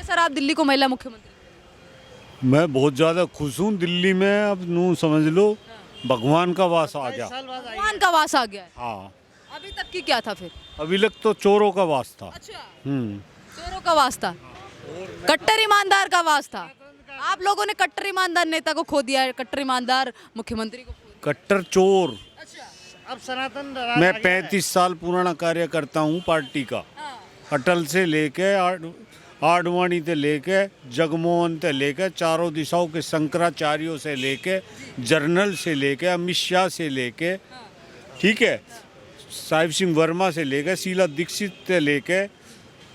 है सर, आप दिल्ली को महिला मुख्यमंत्री? मैं बहुत ज़्यादा खुश हूँ दिल्ली में। अब नू समझ लो भगवान का वास आ गया। भगवान का वास आ गया है। हाँ, अभी तक की क्या था फिर? अभी तक तो चोरों का वास था। अच्छा, हम्म। चोरों का वास था, कट्टर ईमानदार का वास था। आप लोगों ने कट्टर ईमानदार नेता को खो दिया है, कट्टर ईमानदार मुख्यमंत्री को खो दिया। कट्टर चोर। अब सनातन मैं 35 साल पुराना कार्य करता हूँ पार्टी का। अटल से लेके आडवाणी से लेके जगमोहन से लेके चारों दिशाओं के शंकराचार्यों से लेके जर्नल से लेके अमित शाह से लेके, ठीक है, साहिब सिंह वर्मा से लेके शीला दीक्षित से लेके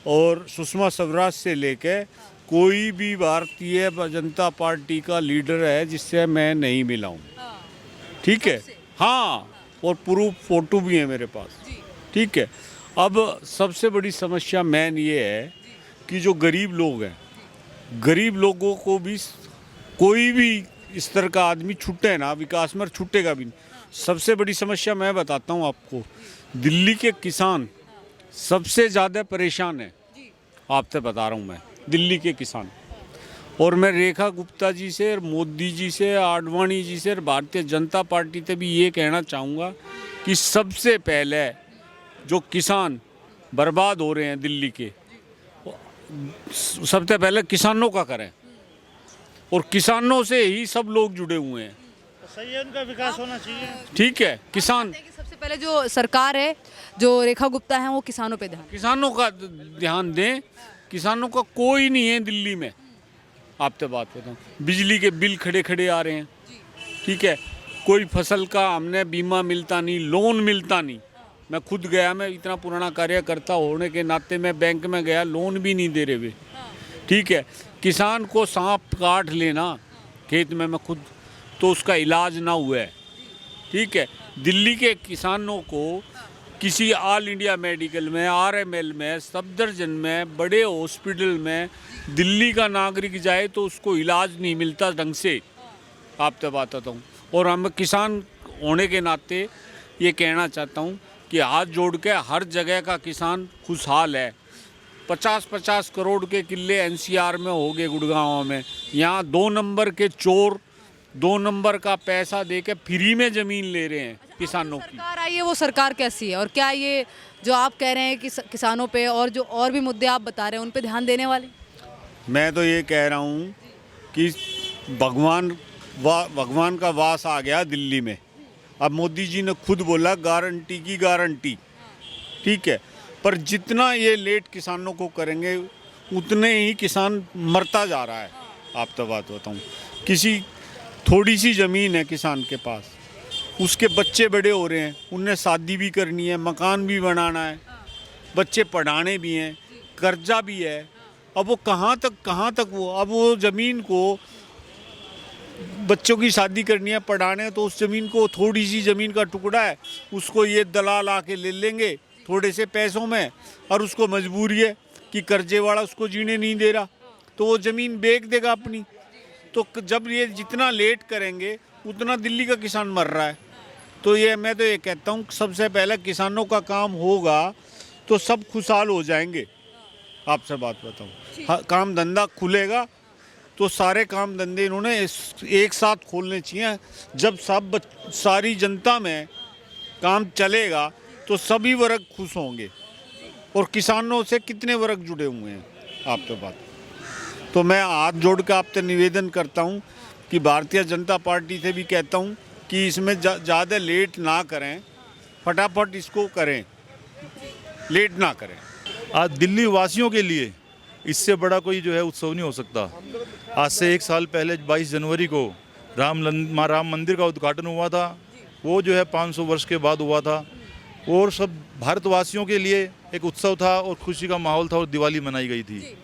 और सुषमा स्वराज से लेके कोई भी भारतीय जनता पार्टी का लीडर है जिससे मैं नहीं मिला हूँ। ठीक है, हाँ, और प्रूफ फोटो भी है मेरे पास। ठीक है। अब सबसे बड़ी समस्या मेन ये है कि जो गरीब लोग हैं, गरीब लोगों को भी कोई भी इस तरह का आदमी छूटे ना विकास में, छूटेगा भी नहीं। सबसे बड़ी समस्या मैं बताता हूँ आपको, दिल्ली के किसान सबसे ज़्यादा परेशान है। आपसे बता रहा हूँ मैं, दिल्ली के किसान। और मैं रेखा गुप्ता जी से और मोदी जी से, आडवाणी जी से और भारतीय जनता पार्टी से भी ये कहना चाहूँगा कि सबसे पहले जो किसान बर्बाद हो रहे हैं दिल्ली के, सबसे पहले किसानों का करें। और किसानों से ही सब लोग जुड़े हुए हैं। सही है, उनका विकास होना चाहिए। ठीक है, किसान, सबसे पहले जो सरकार है, जो रेखा गुप्ता है, वो किसानों पे ध्यान। किसानों का ध्यान दें। किसानों का कोई नहीं है दिल्ली में। आपसे बात बताऊँ, बिजली के बिल खड़े खड़े आ रहे हैं। ठीक है, कोई फसल का हमने बीमा मिलता नहीं, लोन मिलता नहीं। मैं खुद गया, मैं इतना पुराना कार्यकर्ता होने के नाते मैं बैंक में गया, लोन भी नहीं दे रहे वे। ठीक है, किसान को सांप काट लेना खेत में, मैं खुद, तो उसका इलाज ना हुआ है। ठीक है, दिल्ली के किसानों को किसी ऑल इंडिया मेडिकल में, आरएमएल में, सफदरजंग में, बड़े हॉस्पिटल में दिल्ली का नागरिक जाए तो उसको इलाज नहीं मिलता ढंग से। आपसे बात बताता हूँ। और हम किसान होने के नाते ये कहना चाहता हूँ कि हाथ जोड़ के हर जगह का किसान खुशहाल है। 50-50 करोड़ के किले एनसीआर में हो गए, गुड़गांव में। यहाँ 2 नंबर के चोर 2 नंबर का पैसा दे के फ्री में ज़मीन ले रहे हैं किसानों की। सरकार आई है, वो सरकार कैसी है? और क्या ये जो आप कह रहे हैं कि किसानों पे और जो और भी मुद्दे आप बता रहे हैं उन पे ध्यान देने वाली? मैं तो ये कह रहा हूँ कि भगवान का वास आ गया दिल्ली में। अब मोदी जी ने खुद बोला गारंटी की गारंटी। ठीक है, पर जितना ये लेट किसानों को करेंगे उतने ही किसान मरता जा रहा है। आप तो बात बताऊँ, किसी थोड़ी सी ज़मीन है किसान के पास, उसके बच्चे बड़े हो रहे हैं, उन्हें शादी भी करनी है, मकान भी बनाना है, बच्चे पढ़ाने भी हैं, कर्जा भी है। अब वो कहाँ तक वो, अब वो ज़मीन को, बच्चों की शादी करनी है, पढ़ाने हैं, तो उस ज़मीन को, थोड़ी सी ज़मीन का टुकड़ा है, उसको ये दलाल आके ले लेंगे थोड़े से पैसों में, और उसको मजबूरी है कि कर्जे वाला उसको जीने नहीं दे रहा, तो वो ज़मीन बेच देगा अपनी। तो जब ये जितना लेट करेंगे उतना दिल्ली का किसान मर रहा है। तो ये मैं तो ये कहता हूँ सबसे पहले किसानों का काम होगा तो सब खुशहाल हो जाएंगे। आपसे बात बताऊँ, काम धंधा खुलेगा तो सारे काम धंधे इन्होंने एक साथ खोलने चाहिए। जब सारी जनता में काम चलेगा तो सभी वर्ग खुश होंगे। और किसानों से कितने वर्ग जुड़े हुए हैं आपसे बात। तो मैं हाथ जोड़ कर आपसे निवेदन करता हूं कि भारतीय जनता पार्टी से भी कहता हूं कि इसमें ज़्यादा लेट ना करें, फटाफट इसको करें, लेट ना करें। आज दिल्ली वासियों के लिए इससे बड़ा कोई जो है उत्सव नहीं हो सकता। आज से 1 साल पहले 22 जनवरी को राम मंदिर का उद्घाटन हुआ था। वो जो है 500 वर्ष के बाद हुआ था और सब भारतवासियों के लिए एक उत्सव था और खुशी का माहौल था और दिवाली मनाई गई थी।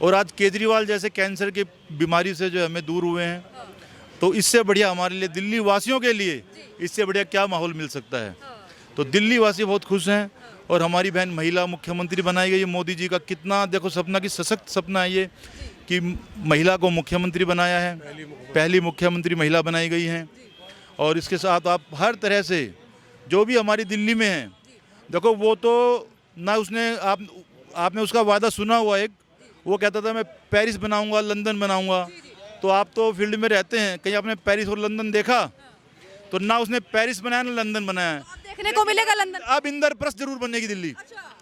और आज केजरीवाल जैसे कैंसर की बीमारी से जो हमें दूर हुए हैं, तो इससे बढ़िया हमारे लिए, दिल्ली वासियों के लिए इससे बढ़िया क्या माहौल मिल सकता है। तो दिल्ली वासी बहुत खुश हैं। और हमारी बहन महिला मुख्यमंत्री बनाई गई है। मोदी जी का कितना देखो सपना, की सशक्त सपना है ये कि महिला को मुख्यमंत्री बनाया है, पहली मुख्यमंत्री महिला बनाई गई हैं। और इसके साथ आप हर तरह से जो भी हमारी दिल्ली में है, देखो वो तो ना उसने आपने उसका वादा सुना हुआ एक, वो कहता था मैं पेरिस बनाऊंगा, लंदन बनाऊंगा। तो आप तो फील्ड में रहते हैं, कहीं आपने पेरिस और लंदन देखा? तो ना उसने पेरिस बनाया ना लंदन बनाया। अब देखने को मिलेगा लंदन। अब इंद्रप्रस्थ जरूर बनेगी दिल्ली।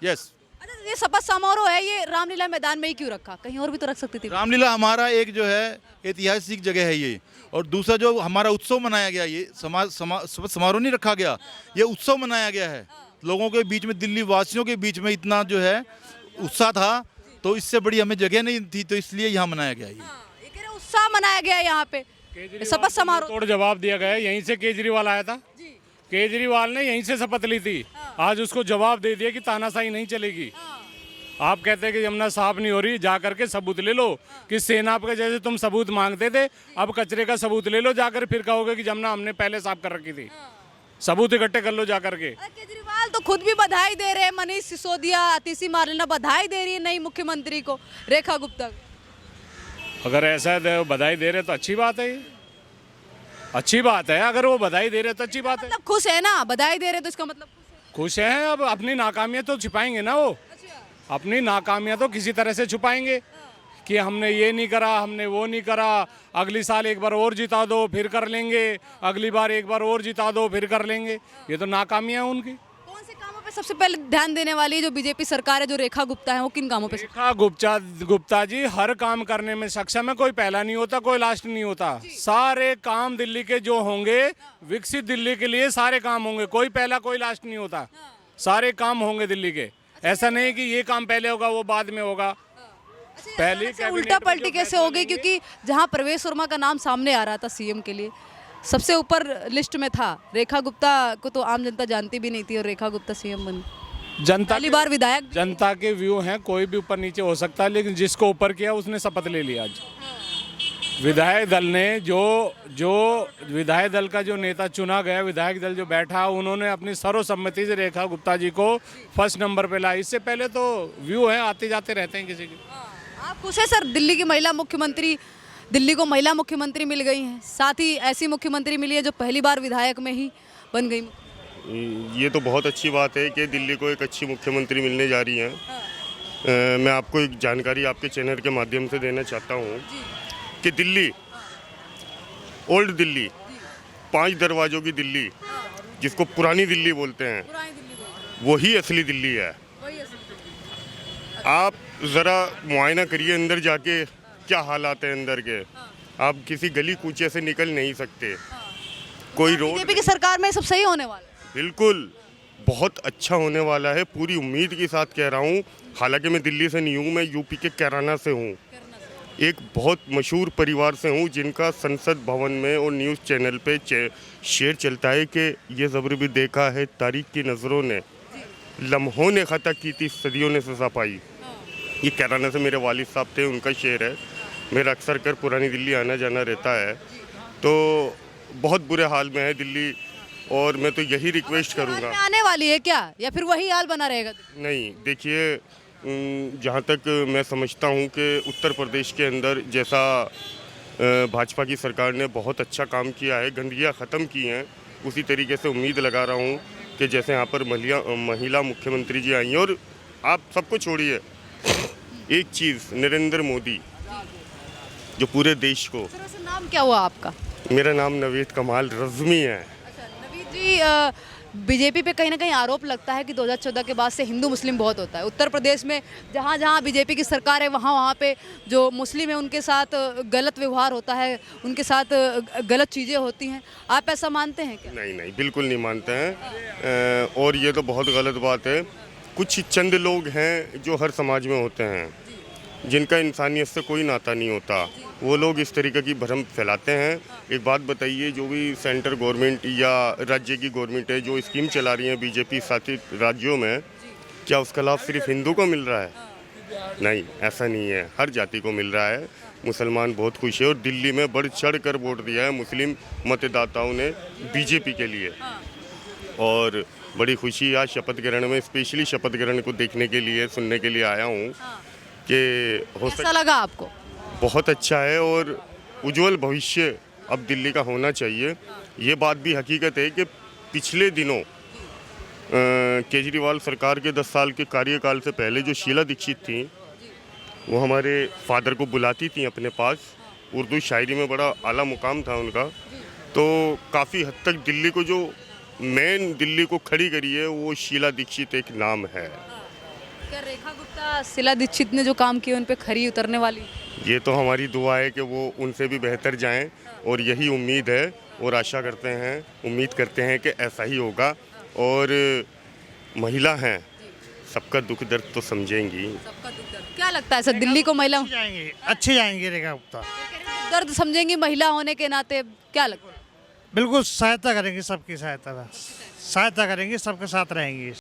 यस। अच्छा, ये शपथ समारोह है, ये रामलीला मैदान में ही क्यों रखा? कहीं और भी तो रख सकती थी। रामलीला हमारा एक जो है ऐतिहासिक जगह है ये, और दूसरा जो हमारा उत्सव मनाया गया, ये शपथ समारोह नहीं रखा गया, ये उत्सव मनाया गया है। लोगों के बीच में, दिल्ली वासियों के बीच में इतना जो है उत्साह था, तो इससे बड़ी हमें जगह नहीं थी, तो इसलिए यहाँ मनाया गया ये कह रहे उत्साह मनाया गया यहाँ पे शपथ समारोह। तोड़ जवाब दिया गया है। यहीं से केजरीवाल आया था, केजरीवाल ने यहीं से शपथ ली थी। आज उसको जवाब दे दिया कि तानाशाही नहीं चलेगी। आप कहते हैं कि यमुना साफ नहीं हो रही, जा करके सबूत ले लो कि सेना के जैसे तुम सबूत मांगते थे, अब कचरे का सबूत ले लो जाकर, फिर कहोगे कि यमुना हमने पहले साफ कर रखी थी। सबूत इकट्ठे कर लो जा करके। केजरीवाल तो खुद भी बधाई दे रहे हैं, मनीष सिसोदिया, आतिशी मार्लेना बधाई दे रही है नई मुख्यमंत्री को, रेखा गुप्ता को। अगर ऐसा है बधाई दे रहे तो अच्छी बात है, ये अच्छी बात है। अगर वो बधाई दे रहे तो अच्छी बात है। मतलब खुश है ना, बधाई दे रहे तो इसका मतलब खुश है। अब अपनी नाकामियां तो छिपाएंगे ना, वो अपनी नाकामियां तो किसी तरह से छुपाएंगे कि हमने ये नहीं करा, हमने वो नहीं करा, अगली साल एक बार और जिता दो फिर कर लेंगे, अगली बार एक बार और जिता दो फिर कर लेंगे। ये तो नाकामियां हैं उनकी। कौन से कामों पे सबसे पहले ध्यान देने वाली है जो बीजेपी सरकार है, जो रेखा गुप्ता है, वो किन कामों पे? रेखा गुप्ता जी हर काम करने में सक्षम है। कोई पहला नहीं होता, कोई लास्ट नहीं होता। सारे काम दिल्ली के जो होंगे, विकसित दिल्ली के लिए सारे काम होंगे, कोई पहला कोई लास्ट नहीं होता। सारे काम होंगे दिल्ली के। ऐसा नहीं कि ये काम पहले होगा वो बाद में होगा। पहले उल्टा पलटी कैसे हो गई? क्योंकि जहां प्रवेश वर्मा का नाम सामने आ रहा था सीएम के लिए, सबसे ऊपर लिस्ट में था, रेखा गुप्ता को तो आम जनता जानती भी नहीं थी, और रेखा गुप्ता सीएम बनी। जनता पहली बार विधायक। जनता के व्यू हैं, कोई भी ऊपर नीचे हो सकता है, लेकिन जिसको ऊपर किया उसने शपथ ले लिया। आज विधायक दल ने जो विधायक दल का जो नेता चुना गया, विधायक दल जो बैठा, उन्होंने अपनी सर्वसम्मति से रेखा गुप्ता जी को फर्स्ट नंबर पे ला। इससे पहले तो व्यू है, आते जाते रहते हैं किसी के। आप खुश है सर? दिल्ली की महिला मुख्यमंत्री, दिल्ली को महिला मुख्यमंत्री मिल गई हैं, साथ ही ऐसी मुख्यमंत्री मिली है जो पहली बार विधायक में ही बन गई। ये तो बहुत अच्छी बात है कि दिल्ली को एक अच्छी मुख्यमंत्री मिलने जा रही है। मैं आपको एक जानकारी आपके चैनल के माध्यम से देना चाहता हूँ कि दिल्ली, ओल्ड दिल्ली, 5 दरवाज़ों की दिल्ली, जिसको पुरानी दिल्ली बोलते हैं, वही असली दिल्ली है। आप ज़रा मुआयना करिए अंदर जाके, क्या हालात है अंदर के। आप किसी गली कूचे से निकल नहीं सकते, कोई रोड। बीजेपी की सरकार में सब सही होने वाला है। बिल्कुल बहुत अच्छा होने वाला है, पूरी उम्मीद के साथ कह रहा हूँ। हालांकि मैं दिल्ली से नहीं हूँ, मैं यूपी के कैराना से हूँ, एक बहुत मशहूर परिवार से हूँ, जिनका संसद भवन में और न्यूज़ चैनल पे शेयर चलता है कि ये ज़बर भी देखा है तारीख की नज़रों ने, लम्हों ने ख़ता की थी, सदियों ने सजा पाई। ये कैराना से मेरे वालिद साहब थे, उनका शेर है। मेरा अक्सर कर पुरानी दिल्ली आना जाना रहता है, तो बहुत बुरे हाल में है दिल्ली, और मैं तो यही रिक्वेस्ट करूँगा। आने वाली है क्या, या फिर वही हाल बना रहेगा? नहीं, देखिए, जहाँ तक मैं समझता हूँ कि उत्तर प्रदेश के अंदर जैसा भाजपा की सरकार ने बहुत अच्छा काम किया है, गंदगियाँ ख़त्म की हैं, उसी तरीके से उम्मीद लगा रहा हूँ कि जैसे यहाँ पर महिला मुख्यमंत्री जी आई हैं। और आप सबको छोड़िए, एक चीज़, नरेंद्र मोदी जो पूरे देश को। सर, नाम क्या हुआ आपका? मेरा नाम नवीद कमाल रज़मी है। नवीद जी, बीजेपी पे कहीं ना कहीं आरोप लगता है कि 2014 के बाद से हिंदू मुस्लिम बहुत होता है। उत्तर प्रदेश में जहाँ जहाँ बीजेपी की सरकार है, वहाँ वहाँ पे जो मुस्लिम है उनके साथ गलत व्यवहार होता है, उनके साथ गलत चीज़ें होती हैं। आप ऐसा मानते हैं क्या? नहीं नहीं, बिल्कुल नहीं मानते हैं, और ये तो बहुत गलत बात है। कुछ चंद लोग हैं जो हर समाज में होते हैं, जिनका इंसानियत से कोई नाता नहीं होता, वो लोग इस तरीके की भ्रम फैलाते हैं। एक बात बताइए, जो भी सेंटर गवर्नमेंट या राज्य की गवर्नमेंट है जो स्कीम चला रही है बीजेपी शासित राज्यों में, क्या उसका लाभ सिर्फ हिंदू को मिल रहा है? नहीं, ऐसा नहीं है, हर जाति को मिल रहा है। मुसलमान बहुत खुश है, और दिल्ली में बढ़ चढ़ कर वोट दिया है मुस्लिम मतदाताओं ने बीजेपी के लिए, और बड़ी खुशी आज शपथ ग्रहण में, स्पेशली शपथ ग्रहण को देखने के लिए, सुनने के लिए आया हूँ कि कैसा लगा आपको? बहुत अच्छा है, और उज्जवल भविष्य अब दिल्ली का होना चाहिए। ये बात भी हकीकत है कि पिछले दिनों केजरीवाल सरकार के 10 साल के कार्यकाल से पहले जो शीला दीक्षित थी, वो हमारे फादर को बुलाती थी अपने पास। उर्दू शायरी में बड़ा आला मुकाम था उनका। तो काफ़ी हद तक दिल्ली को जो मेन दिल्ली को खड़ी करी है वो शीला दीक्षित एक नाम है। क्या रेखा गुप्ता शीला दीक्षित ने जो काम किए उन पे खरी उतरने वाली? ये तो हमारी दुआ है कि वो उनसे भी बेहतर जाएं और यही उम्मीद है और आशा करते हैं, उम्मीद करते हैं कि ऐसा ही होगा। और महिला हैं, सबका दुख दर्द तो समझेंगी। सबका दुख दर्द क्या लगता है सर, दिल्ली को महिला अच्छी जाएंगी रेखा गुप्ता। दर्द समझेंगी महिला होने के नाते, क्या लगता है? बिल्कुल सहायता करेंगी, सबकी सहायता करेंगी, सबके साथ रहेंगी।